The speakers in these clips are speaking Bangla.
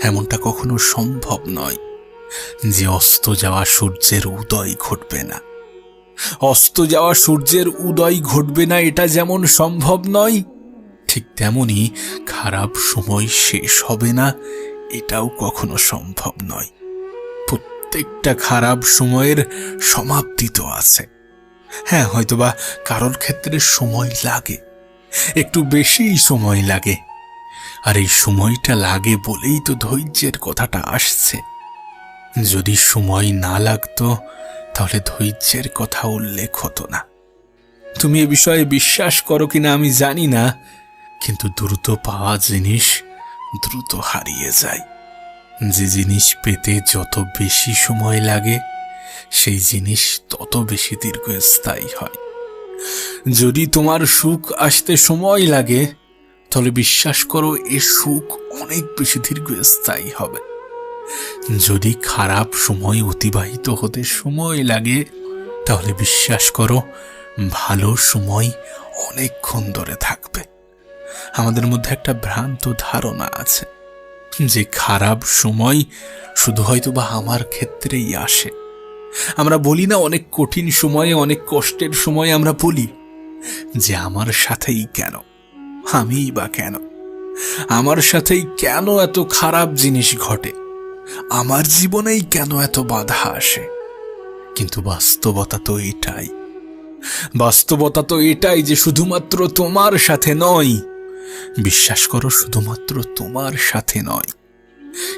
এমনটা কখনো সম্ভব নয় যে অস্ত যাওয়া সূর্যের উদয় ঘটবে না। অস্ত যাওয়া সূর্যের উদয় ঘটবে না এটা যেমন সম্ভব নয়, ঠিক তেমনি খারাপ সময় শেষ হবে না এটাও কখনো সম্ভব নয়। প্রত্যেকটা খারাপ সময়ের সমাপ্তি তো আছে। হ্যাঁ, হয়তোবা কারোর ক্ষেত্রে সময় লাগে, একটু বেশিই সময় লাগে, আর এই সময়টা লাগে বলেই তো ধৈর্যের কথাটা আসছে। যদি সময় না লাগতো তাহলে ধৈর্যের কথা উল্লেখ হতো না। তুমি এ বিষয়ে বিশ্বাস করো কিনা আমি জানি না, কিন্তু দ্রুত পাওয়া জিনিস দ্রুত হারিয়ে যায়। যে জিনিস পেতে যত বেশি সময় লাগে সেই জিনিস তত বেশি দীর্ঘস্থায়ী হয়। যদি তোমার সুখ আসতে সময় লাগে তাহলে বিশ্বাস করো এ সুখ অনেক বেশি দীর্ঘস্থায়ী হবে। যদি খারাপ সময় অতিবাহিত হতে সময় লাগে তাহলে বিশ্বাস করো ভালো সময় অনেকক্ষণ ধরে থাকবে। আমাদের মধ্যে একটা ভ্রান্ত ধারণা আছে যে খারাপ সময় শুধু হয়তো বা আমার ক্ষেত্রেই আসে। আমরা বলি না, অনেক কঠিন সময়ে, অনেক কষ্টের সময় আমরা বলি যে আমার সাথেই কেন, আমিই বা কেন, আমার সাথেই কেন এত খারাপ জিনিস ঘটে, আমার জীবনেই কেন এত বাধা আসে। কিন্তু বাস্তবতা তো এটাই, বাস্তবতা তো এটাই যে শুধুমাত্র তোমার সাথে নয়, বিশ্বাস করো শুধুমাত্র তোমার সাথে নয়,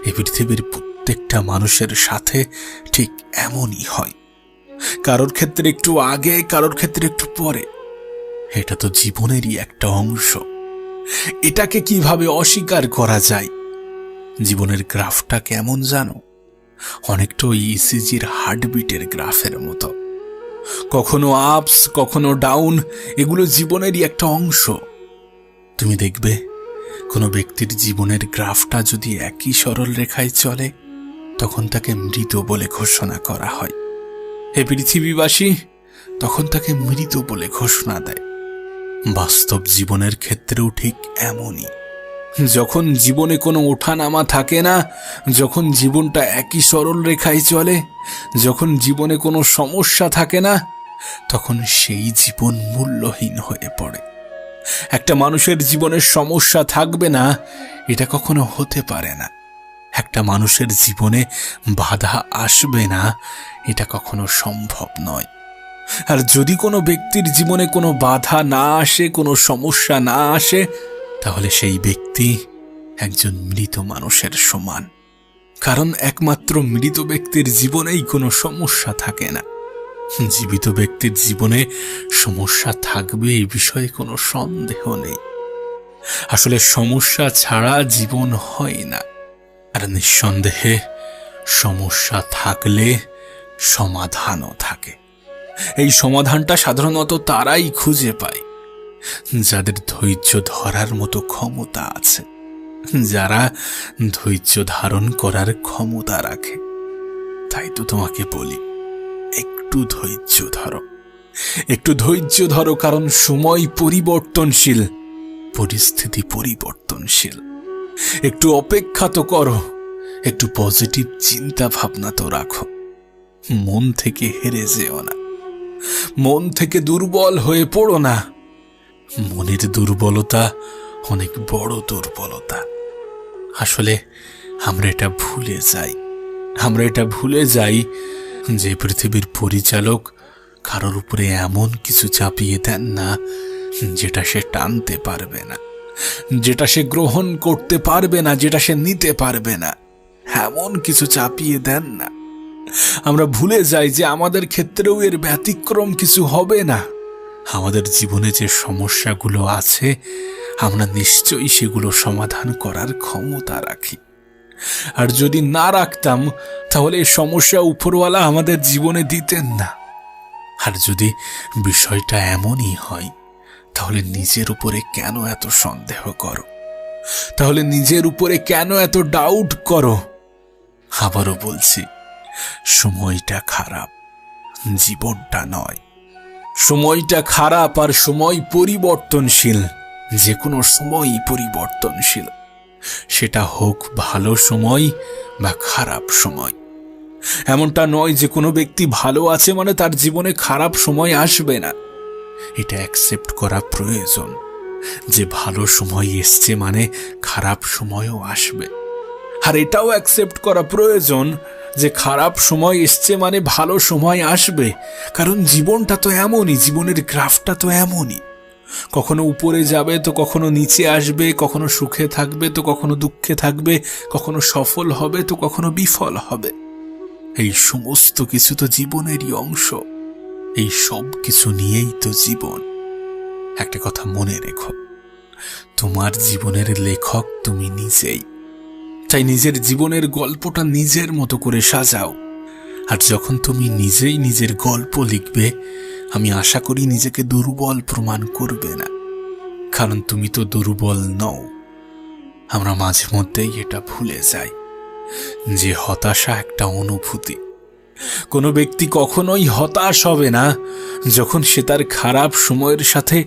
এই পৃথিবীর প্রত্যেকটা মানুষের সাথে ঠিক এমনই হয়। কারোর ক্ষেত্রে একটু আগে, কারোর ক্ষেত্রে একটু পরে। এটা তো জীবনেরই একটা অংশ। এটাকে কিভাবে অস্বীকার করা যায়? জীবনের গ্রাফটা কেমন জানো? অনেকটা ওই ইসিজির হার্টবিটের গ্রাফের মতো। কখনো আপস, কখনো ডাউন, এগুলো জীবনেরই একটা অংশ। তুমি দেখবে কোনো ব্যক্তির জীবনের গ্রাফটা যদি একই সরল রেখায় চলে তখন তাকে মৃত বলে ঘোষণা করা হয়। হে পৃথিবীবাসী, তখন তাকে মৃত বলে ঘোষণা দেয়। বাস্তব জীবনের ক্ষেত্রেও ঠিক এমনই। যখন জীবনে কোনো ওঠানামা থাকে না, যখন জীবনটা একই সরল রেখায় চলে, যখন জীবনে কোনো সমস্যা থাকে না, তখন সেই জীবন মূল্যহীন হয়ে পড়ে। একটা মানুষের জীবনের সমস্যা থাকবে না এটা কখনো হতে পারে না। একটা মানুষের জীবনে বাধা আসবে না এটা কখনো সম্ভব নয়। আর যদি কোনো ব্যক্তির জীবনে কোনো বাধা না আসে, কোনো সমস্যা না আসে, তাহলে সেই ব্যক্তি একজন মৃত মানুষের সমান। কারণ একমাত্র মৃত ব্যক্তির জীবনেই কোনো সমস্যা থাকে না। জীবিত ব্যক্তির জীবনে সমস্যা থাকবে এই বিষয়ে কোনো সন্দেহ নেই। আসলে সমস্যা ছাড়া জীবন হয় না। আর নিঃসন্দেহে সমস্যা থাকলে সমাধানও থাকে। এই সমাধানটা সাধারণত তারাই খুঁজে পায় যাদের ধৈর্য ধরার মতো ক্ষমতা আছে, যারা ধৈর্য ধারণ করার ক্ষমতা রাখে। তাই তো তোমাকে বলি, একটু ধৈর্য ধরো, একটু ধৈর্য ধরো, কারণ সময় পরিবর্তনশীল, পরিস্থিতি পরিবর্তনশীল। একটু অপেক্ষা তো করো, একটু পজিটিভ চিন্তা ভাবনা তো রাখো। মন থেকে হেরে যেও না, মন থেকে দুর্বল হয়ে পড়ো না। মনের দুর্বলতা অনেক বড় দুর্বলতা। আসলে আমরা এটা ভুলে যাই যে পৃথিবীর পরিচালক কারোর উপরে এমন কিছু চাপিয়ে দেন না যেটা সে টানতে পারবে না, যেটা সে গ্রহণ করতে পারবে না, যেটা সে নিতে পারবে না, এমন কিছু চাপিয়ে দেন না। আমরা ভুলে যাই যে আমাদের ক্ষেত্রেও এর ব্যতিক্রম কিছু হবে না। আমাদের জীবনে যে সমস্যাগুলো আছে আমরা নিশ্চয়ই সেগুলো সমাধান করার ক্ষমতা রাখি। আর যদি না রাখতাম তাহলে এই সমস্যা উপরওয়ালা আমাদের জীবনে দিতেন না। আর যদি বিষয়টা এমনই হয় তাহলে নিজের উপরে কেন এত সন্দেহ করো? তাহলে নিজের উপরে কেন এত ডাউট করো? আবারও বলছি, সময়টা খারাপ, জীবনটা নয়। সময়টা খারাপ আর সময় পরিবর্তনশীল, যে কোনো সময়ই পরিবর্তনশীল। সেটা হোক ভালো সময় বা খারাপ সময়। এমনটা নয় যে কোনো ব্যক্তি ভালো আছে মানে তার জীবনে খারাপ সময় আসবে না। এটা অ্যাকসেপ্ট করা প্রয়োজন যে ভালো সময় এসছে মানে খারাপ সময়ও আসবে। আর এটাও অ্যাকসেপ্ট করা প্রয়োজন যে খারাপ সময় এসছে মানে ভালো সময় আসবে। কারণ জীবনটা তো এমনই, জীবনের গ্রাফটা তো এমনই। কখনো উপরে যাবে তো কখনো নিচে আসবে, কখনো সুখে থাকবে তো কখনো দুঃখে থাকবে, কখনো সফল হবে তো কখনো বিফল হবে। এই সমস্ত কিছু তো জীবনেরই অংশ। এই সব কিছু নিয়েই তো জীবন। একটা কথা মনে রেখো, তোমার জীবনের লেখক তুমি নিজেই। তাই নিজের জীবনের গল্পটা নিজের মতো করে সাজাও। আর যখন তুমি নিজেই নিজের গল্প লিখবে, আমি আশা করি নিজেকে দুর্বল প্রমাণ করবে না। কারণ তুমি তো দুর্বল নও। আমরা মাঝে মধ্যেই এটা ভুলে যাই যে হতাশা একটা অনুভূতি। কোনো ব্যক্তি কখনোই হতাশ হবে না যখন সে তার খারাপ সময়ের সাথে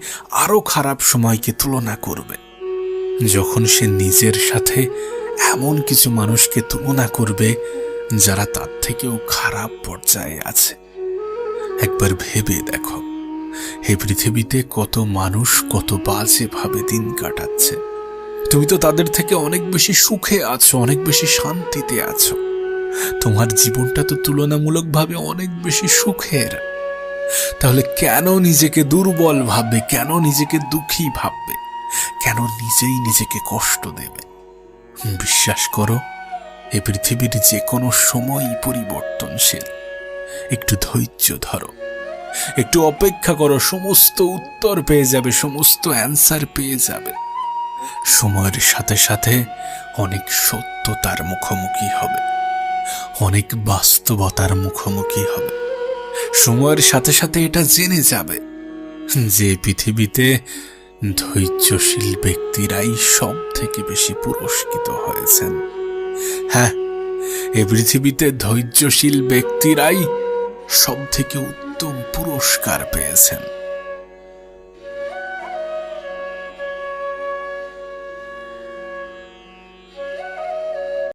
আরো খারাপ সময়কে তুলনা করবে, যখন সে নিজের সাথে এমন কিছু মানুষকে তুলনা করবে যারা তার থেকেও খারাপ পর্যায়ে আছে। একবার ভেবে দেখো, এই পৃথিবীতে কত মানুষ কত বাজে ভাবে দিন কাটাচ্ছে। তুমি তো তাদের থেকে অনেক বেশি সুখে আছো, অনেক বেশি শান্তিতে আছো। তোমার জীবনটা তো তুলনামূলকভাবে অনেক বেশি সুখের। তাহলে কেন নিজেকে দুর্বল ভাববে? কেন নিজেকে দুঃখী ভাববে? কেন নিজেই নিজেকে কষ্ট দেবে? বিশ্বাস করো, এই পৃথিবীর যে কোনো সময়ই পরিবর্তনশীল। একটু ধৈর্য ধরো, একটু অপেক্ষা করো, সমস্ত উত্তর পেয়ে যাবে, সমস্ত অ্যান্সার পেয়ে যাবে। সময়ের সাথে সাথে অনেক সত্যতার মুখোমুখি হবে, অনেক বাস্তবতার মুখোমুখি হবে। সময়ের সাথে সাথে এটা জেনে যাবে যে পৃথিবীতে ধৈর্যশীল ব্যক্তিরাই সব থেকে বেশি পুরস্কৃত হয়েছেন। হ্যাঁ, এ পৃথিবীতে ধৈর্যশীল ব্যক্তিরাই সব থেকে উত্তম পুরস্কার পেয়েছেন।